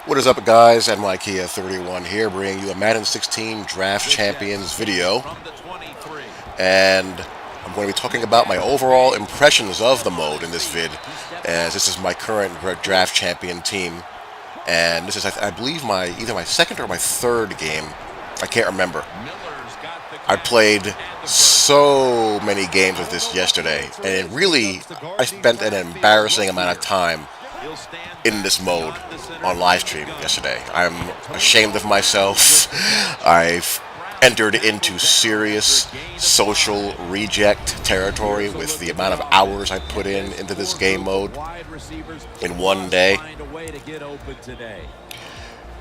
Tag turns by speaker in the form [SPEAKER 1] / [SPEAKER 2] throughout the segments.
[SPEAKER 1] What is up, guys? NYKia31 here, bringing you a Madden 16 Draft Champions video. And I'm going to be talking about my overall impressions of the mode in this vid, as this is my current Draft Champion team. And this is, I believe, either my second or my third game. I can't remember. I played so many games with this yesterday, and I spent an embarrassing amount of time in this mode on live stream yesterday. I'm ashamed of myself. I've entered into serious social reject territory with the amount of hours I put into this game mode in one day.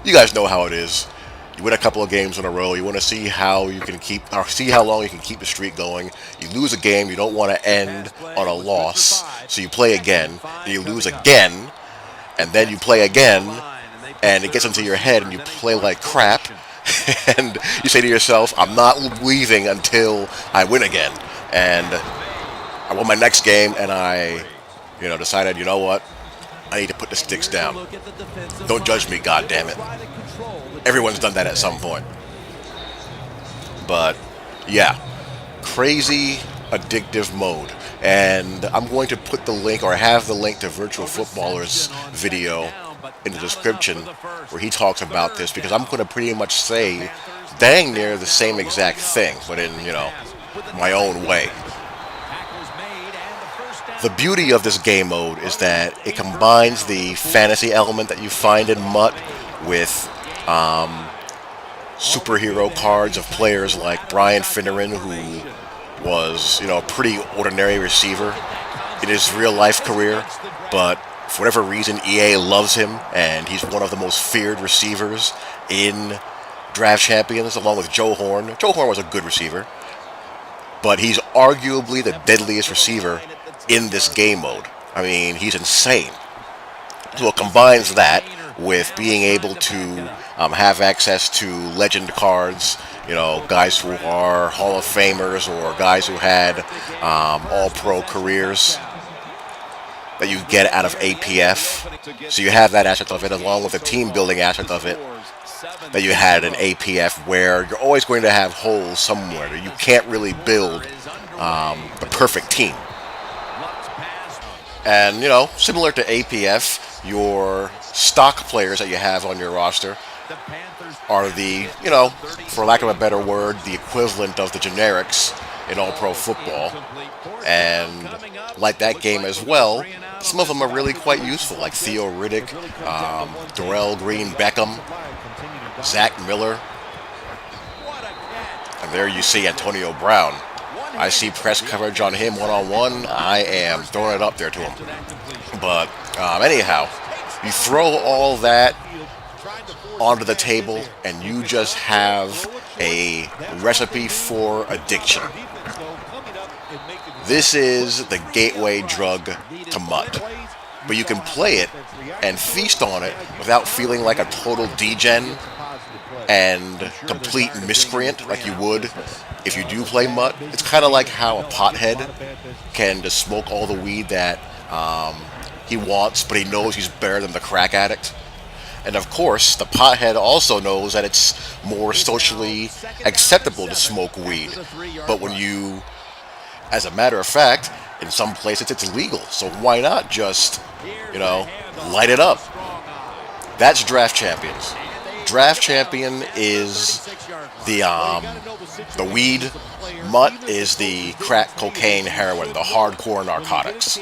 [SPEAKER 1] You guys know how it is. You win a couple of games in a row. You want to see how you can see how long you can keep the streak going. You lose a game, you don't want to end on a loss, so you play again. Then you lose again, and then you play again, and it gets into your head, and you play like crap. And you say to yourself, "I'm not leaving until I win again." And I won my next game, and I, decided, you know what? I need to put the sticks down. Don't judge me, goddammit. Everyone's done that at some point. But yeah, crazy addictive mode. And I'm going to put the link, or have the link to Virtual Footballer's video in the description where he talks about this, because I'm going to pretty much say dang near the same exact thing, but in, my own way. The beauty of this game mode is that it combines the fantasy element that you find in MUT with superhero cards of players like Brian Finneran, who was, a pretty ordinary receiver in his real life career, but for whatever reason EA loves him, and he's one of the most feared receivers in Draft Champions, along with Joe Horn. Joe Horn was a good receiver, but he's arguably the deadliest receiver in this game mode. I mean, he's insane. So it combines that with being able to have access to legend cards, guys who are Hall of Famers or guys who had all-pro careers that you get out of APF. So you have that aspect of it, along with the team-building aspect of it that you had in APF, where you're always going to have holes somewhere. You can't really build the perfect team. And, similar to APF, your stock players that you have on your roster are the, for lack of a better word, the equivalent of the generics in all-pro football. And like that game as well, some of them are really quite useful, like Theo Riddick, Darrell Green Beckham, Zach Miller. And there you see Antonio Brown. I see press coverage on him one-on-one. I am throwing it up there to him. But anyhow, you throw all that onto the table, and you just have a recipe for addiction. This is the gateway drug to MUT. But you can play it and feast on it without feeling like a total degen and complete miscreant like you would if you do play MUT. It's kind of like how a pothead can just smoke all the weed that he wants, but he knows he's better than the crack addict. And of course, the pothead also knows that it's more socially acceptable to smoke weed. But as a matter of fact, in some places it's illegal. So why not just, light it up? That's Draft Champions. Draft Champion is the weed. MUT is the crack, cocaine, heroin, the hardcore narcotics.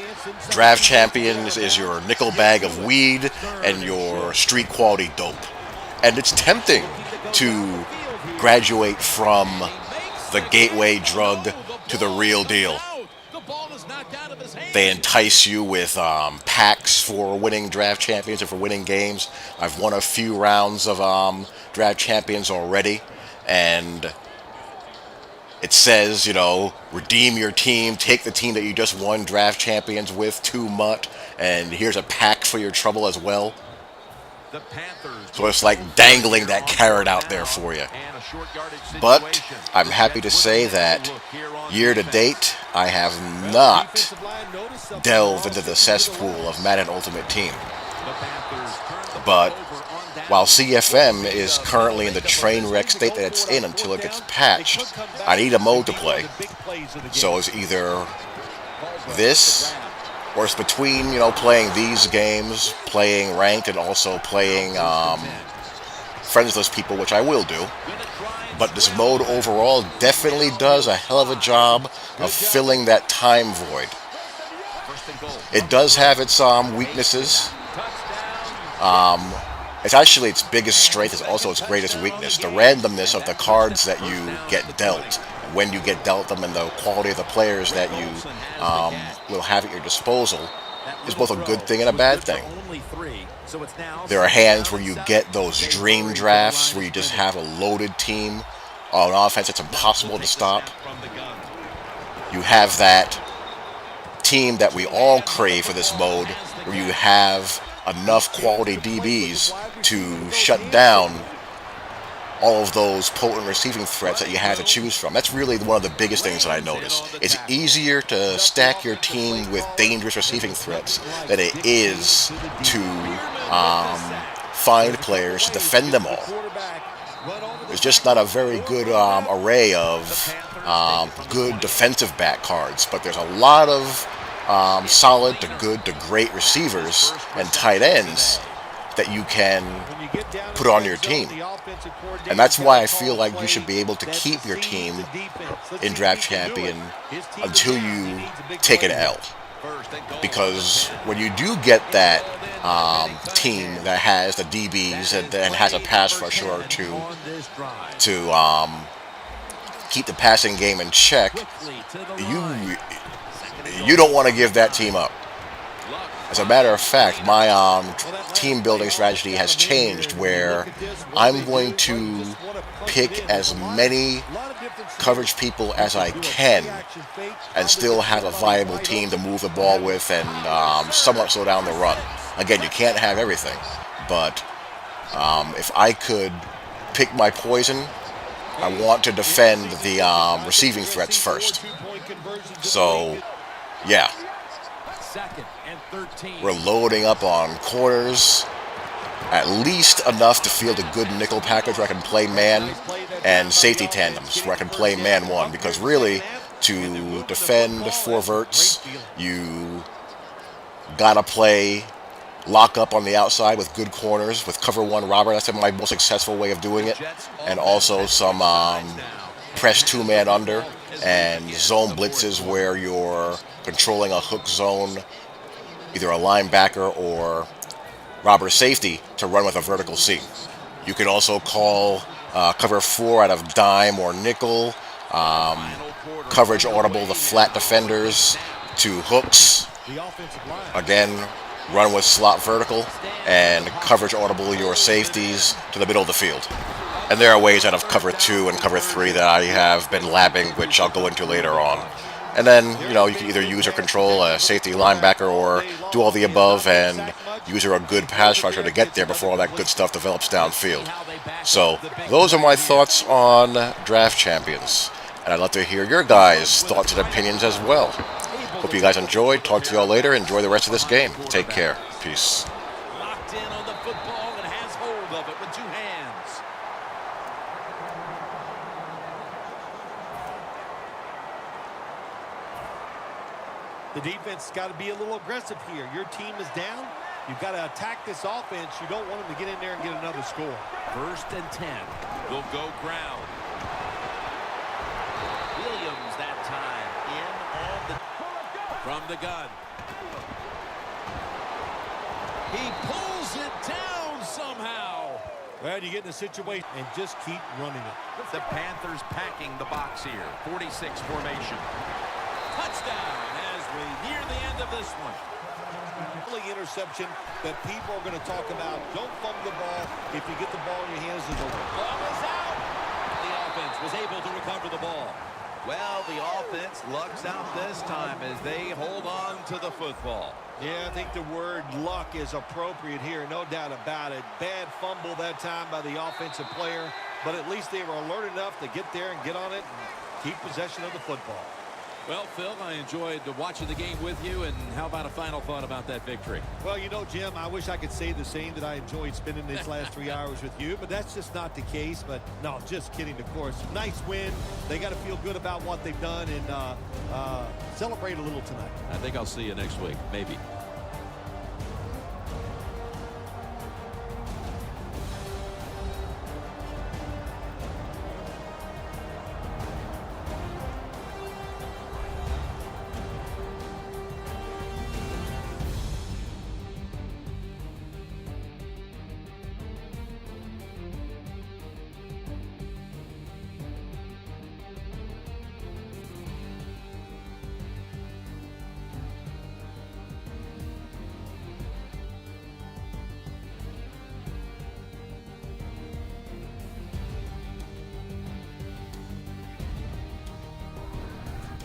[SPEAKER 1] Draft Champions is your nickel bag of weed and your street quality dope. And it's tempting to graduate from the gateway drug to the real deal. They entice you with packs for winning Draft Champions and for winning games. I've won a few rounds of Draft Champions already, and it says, redeem your team, take the team that you just won Draft Champions with to MUT, and here's a pack for your trouble as well. So it's like dangling that carrot out there for you. But I'm happy to say that year to date, I have not delved into the cesspool of Madden Ultimate Team. But while CFM is currently in the train wreck state that it's in until it gets patched. I need a mode to play. So it's either this, or it's between, playing these games, playing ranked, and also playing friendless people, which I will do. But this mode overall definitely does a hell of a job of filling that time void. It does have its weaknesses. It's actually its biggest strength is also its greatest weakness. The randomness of the cards that you get dealt, when you get dealt them, and the quality of the players that you will have at your disposal is both a good thing and a bad thing. There are hands where you get those dream drafts where you just have a loaded team on offense it's impossible to stop. You have that team that we all crave for this mode where you have enough quality DBs to shut down all of those potent receiving threats that you have to choose from. That's really one of the biggest things that I notice. It's easier to stack your team with dangerous receiving threats than it is to find players to defend them all. There's just not a very good array of good defensive back cards, but there's a lot of solid to good to great receivers and tight ends that you can put on your team. And that's why I feel like you should be able to keep your team in Draft Champion until you take an L. Because when you do get that team that has the DBs and has a pass rusher or two to keep the passing game in check, you don't want to give that team up. As a matter of fact, my team building strategy has changed where I'm going to pick as many coverage people as I can and still have a viable team to move the ball with and somewhat slow down the run. Again, you can't have everything, but if I could pick my poison, I want to defend the receiving threats first. So, yeah. We're loading up on corners, at least enough to field a good nickel package where I can play man, and safety tandems where I can play man one, because really, to defend four verts, you gotta play lock up on the outside with good corners, with cover one robber. That's my most successful way of doing it, and also some press two-man under, and zone blitzes where you're controlling a hook zone, either a linebacker or robber safety, to run with a vertical seam. You can also call cover four out of dime or nickel, coverage audible the flat defenders to hooks. Again, run with slot vertical, and coverage audible your safeties to the middle of the field. And there are ways out of cover two and cover three that I have been labbing, which I'll go into later on. And then, you can either use or control a safety linebacker or do all the above and use a good pass rusher to get there before all that good stuff develops downfield. So, those are my thoughts on Draft Champions. And I'd love to hear your guys' thoughts and opinions as well. Hope you guys enjoyed. Talk to y'all later. Enjoy the rest of this game. Take care. Peace.
[SPEAKER 2] Locked in on the football and has hold of it with two hands.
[SPEAKER 3] The defense has got to be a little aggressive here. Your team is down. You've got to attack this offense. You don't want them to get in there and get another score.
[SPEAKER 2] 1st and 10. They'll go ground. Williams that time in on the from the gun. He pulls it down somehow.
[SPEAKER 3] Well, you get in a situation and just keep running it.
[SPEAKER 2] The Panthers packing the box here. 46 formation. Touchdown as we near the end of this one.
[SPEAKER 3] Interception that people are going to talk about. Don't fumble the ball. If you get the ball in your hands, it's over.
[SPEAKER 2] Ball is out. The offense was able to recover the ball. Well, the offense lucks out this time as they hold on to the football.
[SPEAKER 3] Yeah, I think the word luck is appropriate here, no doubt about it. Bad fumble that time by the offensive player, but at least they were alert enough to get there and get on it and keep possession of the football.
[SPEAKER 2] Well, Phil, I enjoyed watching the game with you, and how about a final thought about that victory?
[SPEAKER 3] Well, you know, Jim, I wish I could say the same, that I enjoyed spending these last 3 hours with you, but that's just not the case. But no, just kidding, of course. Nice win. They got to feel good about what they've done and celebrate a little tonight.
[SPEAKER 2] I think I'll see you next week, maybe.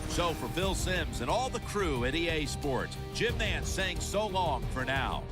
[SPEAKER 2] So for Phil Simms and all the crew at EA Sports, Jim Nance saying so long for now.